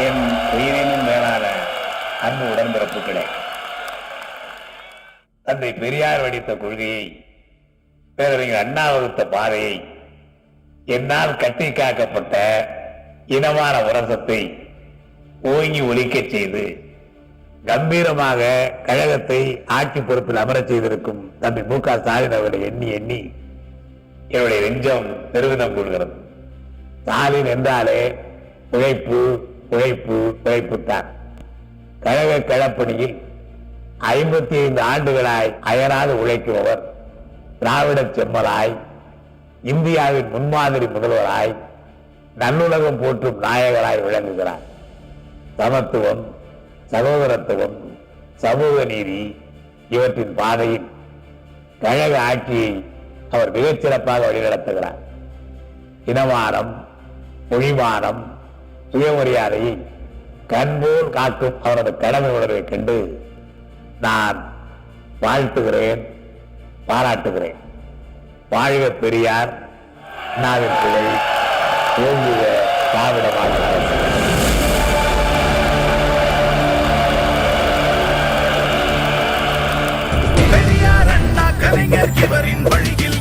என் உயிரினும் மேலான அன்பு உடன்பிறப்புகளே, தந்தை பெரியார் வடித்த கொள்கையை, பேரறிஞர் அண்ணா வகுத்த பாதையை, என்னால் கட்டி காக்கப்பட்ட இனமான உரசத்தை ஓங்கி ஒலிக்கச் செய்து கம்பீரமாக கழகத்தை ஆட்சி பொறுப்பில் அமரச் செய்திருக்கும் தம்பி மு.க. ஸ்டாலின் அவர்களை எண்ணி எண்ணி என்னுடைய நெஞ்சம் பெருமிதம் கொள்கிறது. ஸ்டாலின் என்றாலே உழைப்பு உழைப்பு உழைப்புத்தான். கழக களப்பணியில் 55 ஆண்டுகளாய் அயராது உழைக்குபவர், திராவிட செம்மலாய், இந்தியாவின் முன்மாதிரி முதல்வராய், நல்லுலகம் போற்றும் நாயகராய் விளங்குகிறார். சமத்துவம், சகோதரத்துவம், சமூக நீதி இவற்றின் பாதையில் கழக ஆட்சியை அவர் மிகச் சிறப்பாக வழிநடத்துகிறார். இனமானம், மொழிமானம், சுயமரியாதையை கண்போல் காக்கும் அவரது கடமை உணர்வை கண்டு நான் வாழ்த்துகிறேன், பாராட்டுகிறேன். வாழ்க பெரியார், அண்ணாவின் பிள்ளை, ஓங்குக திராவிட மாடல் அரசு. பெரியார் அண்ணா கலைஞர் இவரின் வழியில்